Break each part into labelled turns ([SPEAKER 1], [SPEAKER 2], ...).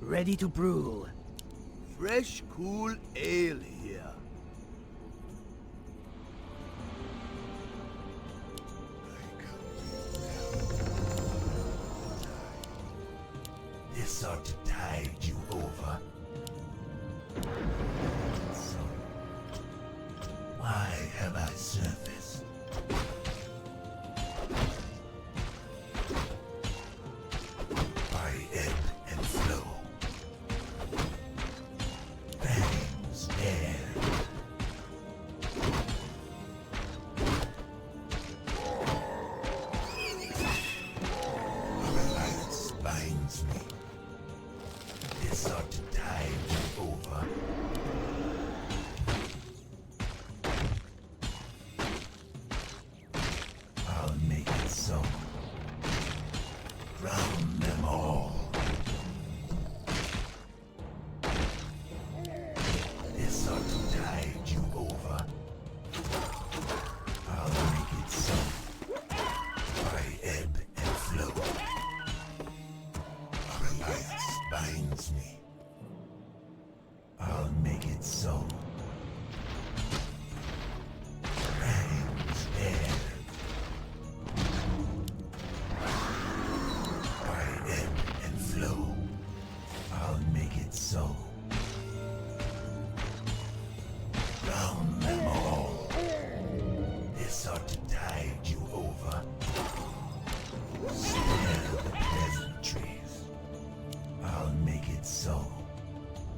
[SPEAKER 1] Ready to brew. Fresh, cool ale here. This ought to tide you over. So, why have I surfaced? By ebb and flow. Fangs air. Our alliance binds me. This ought to tide you over. I'll make it so. Drown them all. This ought to tide you over. I'll make it so. By ebb and flow. Our alliance binds me. I'll make it so. Fangs air. By ebb and flow. I'll make it so. Drown them all. This ought to tide you over. Spare the pleasantries. I'll make it so.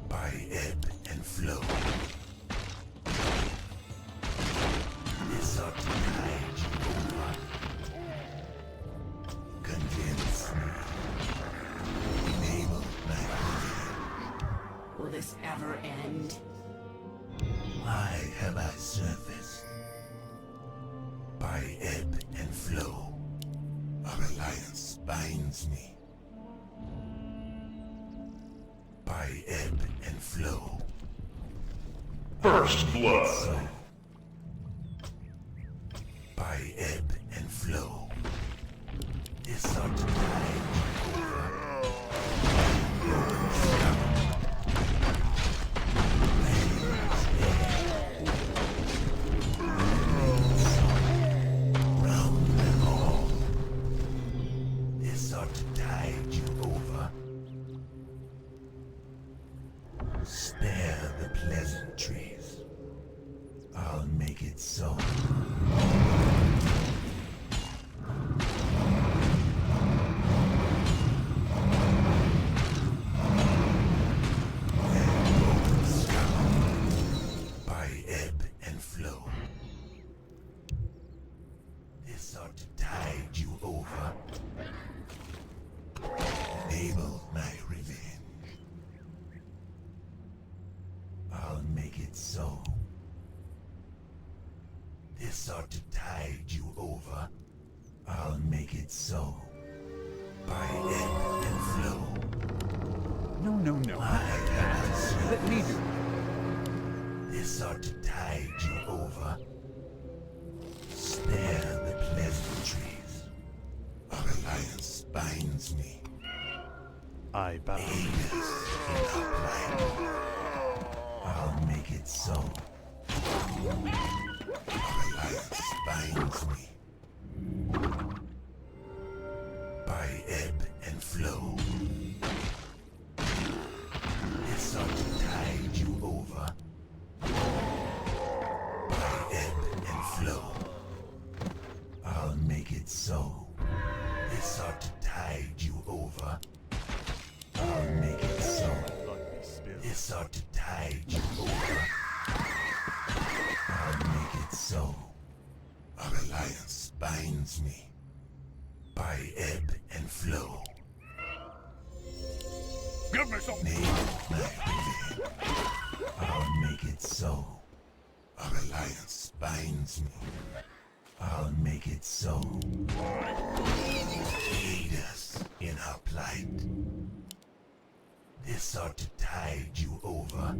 [SPEAKER 1] By ebb and flow. This ought to tide you over. Convince me. Enable my revenge.
[SPEAKER 2] Will this ever end?
[SPEAKER 1] Why have I surfaced? By ebb and flow. Our alliance binds me. By ebb and flow.
[SPEAKER 3] First blood.
[SPEAKER 1] So, by ebb and flow. This ought to tide you over. Golden scout. Flames air. Round them all. This ought to tide you over. Spare the pleasantries. I'll make it so. And golden scout. By ebb and flow. This ought to tide you over. Enable my revenge. I'll make it so. This ought to tide you over. I'll make it so. By ebb and flow.
[SPEAKER 4] No.
[SPEAKER 1] Why have I surfaced?
[SPEAKER 4] Let me do it.
[SPEAKER 1] This ought to tide you over. Spare the pleasantries. Our alliance binds me.
[SPEAKER 4] I bow.
[SPEAKER 1] Aid us in our plight. I'll make it so. Our alliance binds me. By ebb and flow. This ought to tide you over. By ebb and flow. I'll make it so. This ought to tide you over. I'll make it so. This ought to tide you over. I'll make it so. Our alliance binds me. By ebb and flow.
[SPEAKER 3] Give me some.
[SPEAKER 1] Name my revenge. I'll make it so. Our alliance binds me. I'll make it so. Aid us in our plight. This ought to tide you over.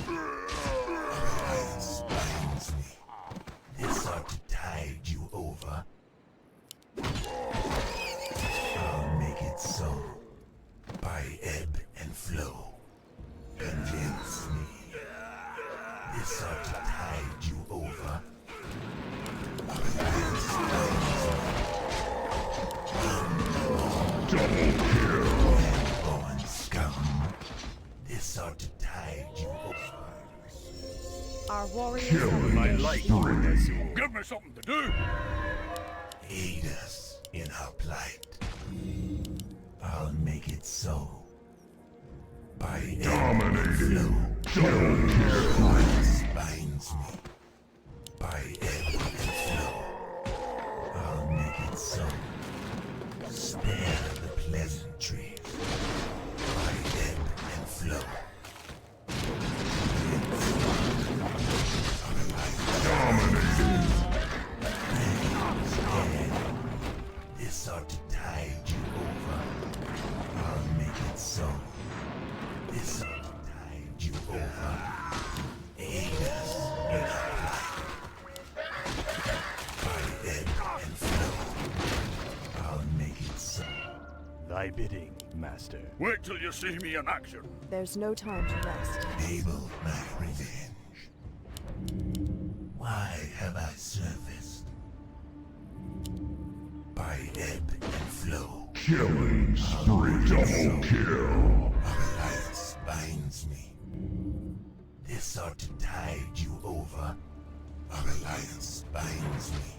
[SPEAKER 1] Our alliance binds me. This ought to tide you over. Born scum. This ought to tide you over.
[SPEAKER 3] Our warriors have
[SPEAKER 4] My
[SPEAKER 3] engaged
[SPEAKER 4] light
[SPEAKER 3] the
[SPEAKER 4] for
[SPEAKER 3] enemy.
[SPEAKER 4] Nezul. Give me something to do.
[SPEAKER 1] Aid us in our plight. I'll make it so. By dominating, violence binds me. By ebb and flow, I'll make it so. Spare the pleasantries. By ebb and flow. Dominating. This ought to tide you over. I'll make it so. This ought to tide you over. Aid us in our life. By ebb and flow, I'll make it so.
[SPEAKER 4] Thy bidding, master.
[SPEAKER 5] Wait till you see me in action.
[SPEAKER 3] There's no time to rest.
[SPEAKER 1] Enable my revenge. Why have I surfaced? By ebb and flow.
[SPEAKER 6] Killing spree, double kill.
[SPEAKER 1] Our alliance binds me. This ought to tide you over. Our alliance binds me.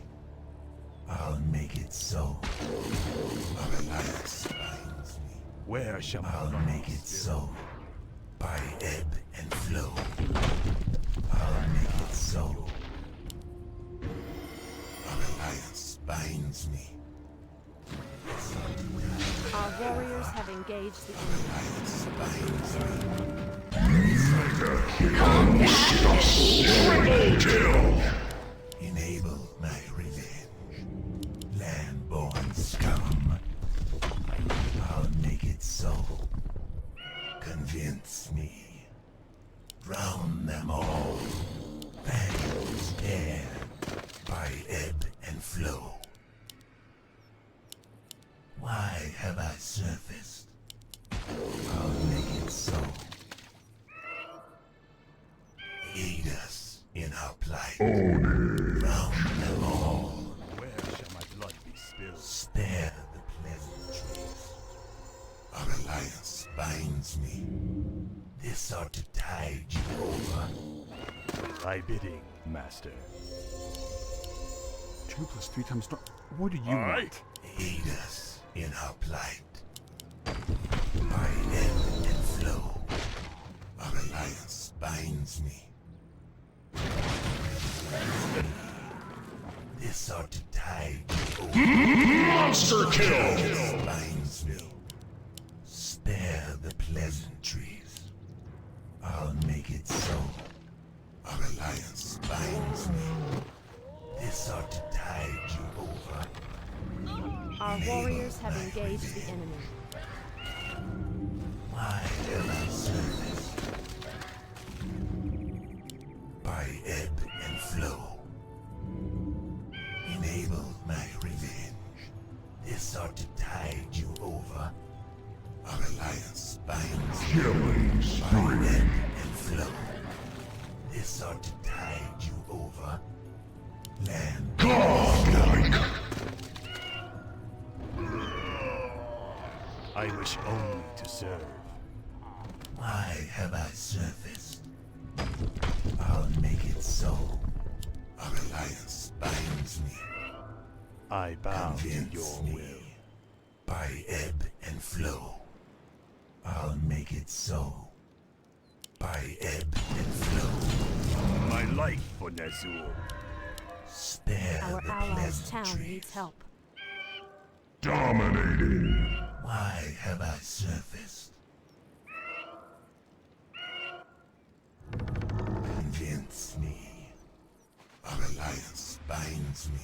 [SPEAKER 1] I'll make it so. Our alliance binds me.
[SPEAKER 4] Where shall my
[SPEAKER 1] I'll
[SPEAKER 4] light
[SPEAKER 1] make it
[SPEAKER 4] still?
[SPEAKER 1] so. By ebb and flow. I'll make it so. Our alliance binds me. This ought to tide
[SPEAKER 3] Our warriors have engaged the enemy.
[SPEAKER 1] alliance binds me. Enable my revenge. Land-born scum. I'll make it so. Convince me. Drown them all. Fangs tear by ebb and flow. Why have I surfaced? I'll make it so. Aid us in our plight. Drown them all.
[SPEAKER 4] Where shall my blood be spilled?
[SPEAKER 1] Spare the pleasantries. Our alliance binds me. This ought to tide you over.
[SPEAKER 4] Thy bidding, master.
[SPEAKER 7] 2 + 3 times strong. What do you
[SPEAKER 5] All right.
[SPEAKER 7] want?
[SPEAKER 1] Aid us in our plight. By ebb and flow, our alliance binds me. This ought to tide you over.
[SPEAKER 6] Monster kill.
[SPEAKER 1] Alliance binds me. Spare the pleasantries. I'll make it so. Our alliance binds me. This ought to tide you over.
[SPEAKER 3] Our warriors have engaged the enemy.
[SPEAKER 1] Why have I surfaced? By ebb and flow. Enable my revenge. This ought to tide you over. Our alliance binds me.
[SPEAKER 6] Killing
[SPEAKER 1] By
[SPEAKER 6] spree.
[SPEAKER 1] ebb and flow. This ought to tide you over. Land.
[SPEAKER 6] Godlike.
[SPEAKER 4] I wish only to serve.
[SPEAKER 1] Why have I surfaced? I'll make it so. Our alliance binds me.
[SPEAKER 4] I bow to
[SPEAKER 1] Convince
[SPEAKER 4] your
[SPEAKER 1] me.
[SPEAKER 4] will.
[SPEAKER 1] By ebb and flow. I'll make it so. By ebb and flow.
[SPEAKER 4] My light for Nezul.
[SPEAKER 1] Spare
[SPEAKER 3] Our
[SPEAKER 1] the
[SPEAKER 3] allies' town
[SPEAKER 1] pleasantries.
[SPEAKER 3] needs help.
[SPEAKER 6] Dominating.
[SPEAKER 1] Why have I surfaced? Convince me. Our alliance binds me.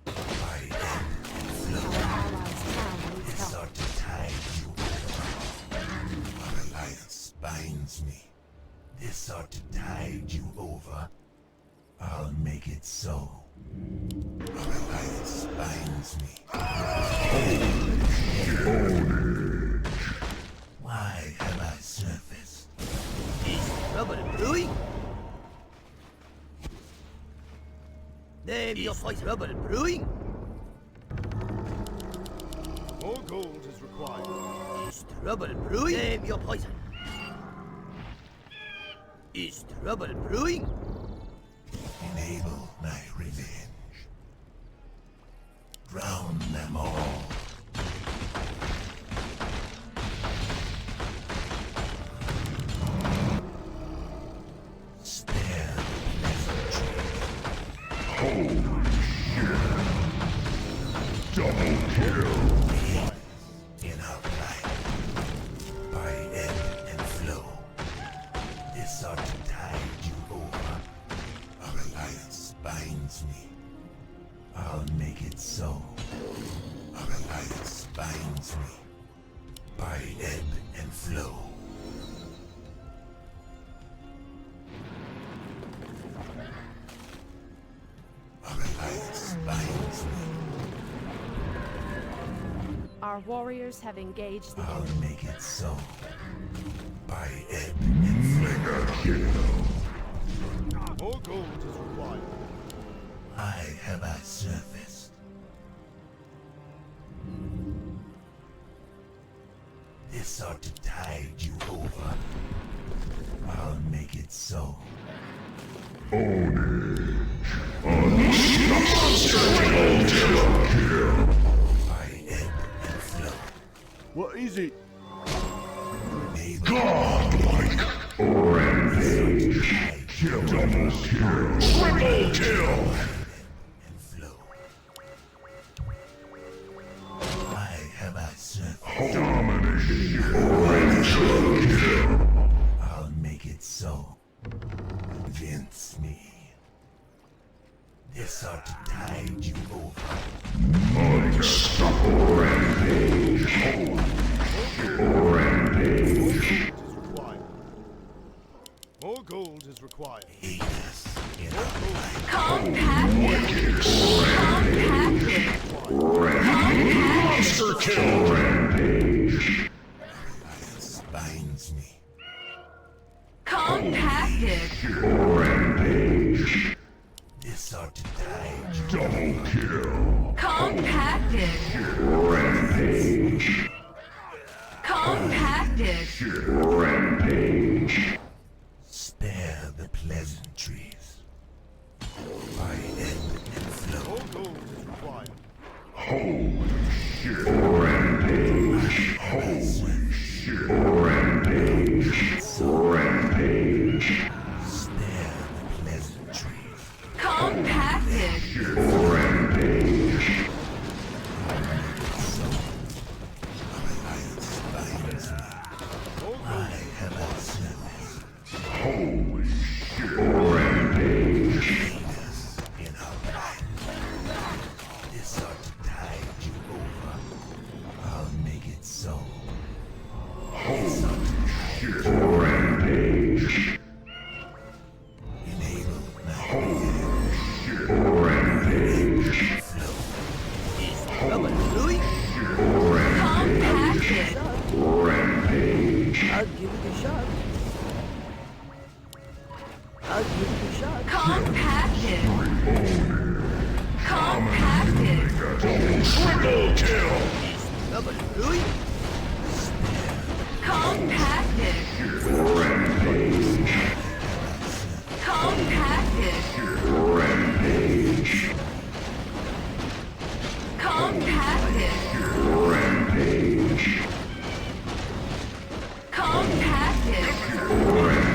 [SPEAKER 1] By ebb and
[SPEAKER 3] Our
[SPEAKER 1] flow.
[SPEAKER 3] allies' town needs
[SPEAKER 1] This
[SPEAKER 3] help.
[SPEAKER 1] ought to tide you over. Our alliance binds me. This ought to tide you over. I'll make it so. Our alliance binds me. Why have I surfaced?
[SPEAKER 8] Trouble brewing? Name your voice trouble brewing?
[SPEAKER 9] More gold is required.
[SPEAKER 8] Is trouble brewing? Name your poison. Is trouble brewing?
[SPEAKER 1] Enable my revenge. Drown them all. Spare the peasantry.
[SPEAKER 6] Holy shit. Double kill.
[SPEAKER 1] In our life, by ebb and flow, this ought to tide you over. Our alliance binds me. I'll make it so. Our alliance binds me. By ebb and flow. Our alliance binds me.
[SPEAKER 3] Our warriors have engaged the
[SPEAKER 1] I'll
[SPEAKER 3] enemy.
[SPEAKER 1] make it so. By ebb and flow.
[SPEAKER 9] More gold is required.
[SPEAKER 1] I have I surfaced. This ought to tide you over. I'll make it so.
[SPEAKER 6] Ownage. Unstoppable. Double kill.
[SPEAKER 1] By ebb and flow.
[SPEAKER 7] What is it?
[SPEAKER 6] Godlike. Rampage. Double kill. Triple kill.
[SPEAKER 1] And flow. I have I surfaced.
[SPEAKER 6] Domination. Triple kill.
[SPEAKER 1] I'll make it so. Convince me. This ought to tide you over.
[SPEAKER 6] Unstoppable. Rampage. Rampage.
[SPEAKER 9] More gold is required.
[SPEAKER 1] Heinous in our life.
[SPEAKER 6] Wicked. Rampage. Monster kill. Rampage.
[SPEAKER 1] Alliance binds me.
[SPEAKER 6] Rampage.
[SPEAKER 1] This ought to tide you.
[SPEAKER 6] Double kill. Rampage. Rampage.
[SPEAKER 1] Spare the pleasantries. By ebb and flow.
[SPEAKER 9] More gold is required.
[SPEAKER 6] Holy shit. Rampage. Holy shit. Rampage. Rampage.
[SPEAKER 1] Spare the pleasantries.
[SPEAKER 6] Rampage.
[SPEAKER 1] So, our alliance binds me. I have a service.
[SPEAKER 6] Holy shit. Rampage.
[SPEAKER 1] Heinous in our life. This ought to tide you over. I'll make it so.
[SPEAKER 6] Holy shit. Rampage.
[SPEAKER 1] Enable my
[SPEAKER 6] Holy shit. Rampage.
[SPEAKER 1] flow.
[SPEAKER 8] Is trouble brewing?
[SPEAKER 6] Rampage. Rampage.
[SPEAKER 8] I'll give it a shot. I'll give it a shot.
[SPEAKER 6] Triple kill.
[SPEAKER 8] Is trouble brewing?
[SPEAKER 6] Rampage. Rampage. Rampage.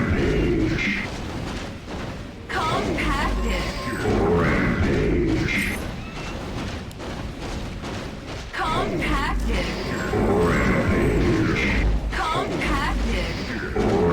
[SPEAKER 6] Rampage. Rampage. Rampage.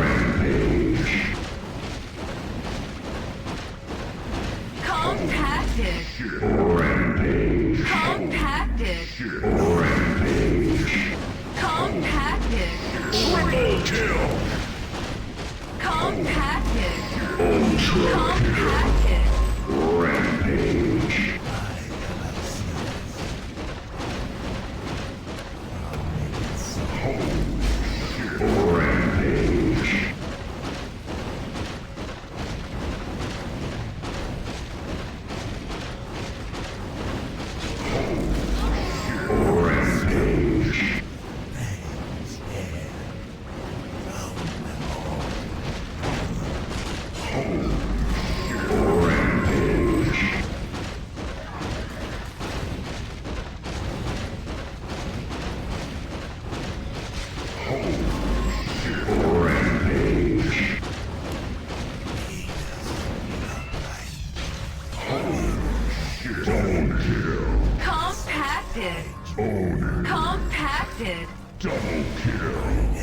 [SPEAKER 6] Rampage. Double kill.
[SPEAKER 10] Compacted.
[SPEAKER 6] Own
[SPEAKER 10] Compacted.
[SPEAKER 6] double kill.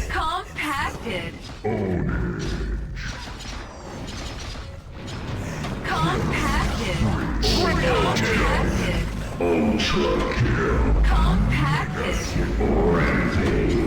[SPEAKER 10] Compacted.
[SPEAKER 6] Own
[SPEAKER 10] Compacted. Compacted.
[SPEAKER 6] ultra kill.
[SPEAKER 10] Compacted.
[SPEAKER 6] Rampage.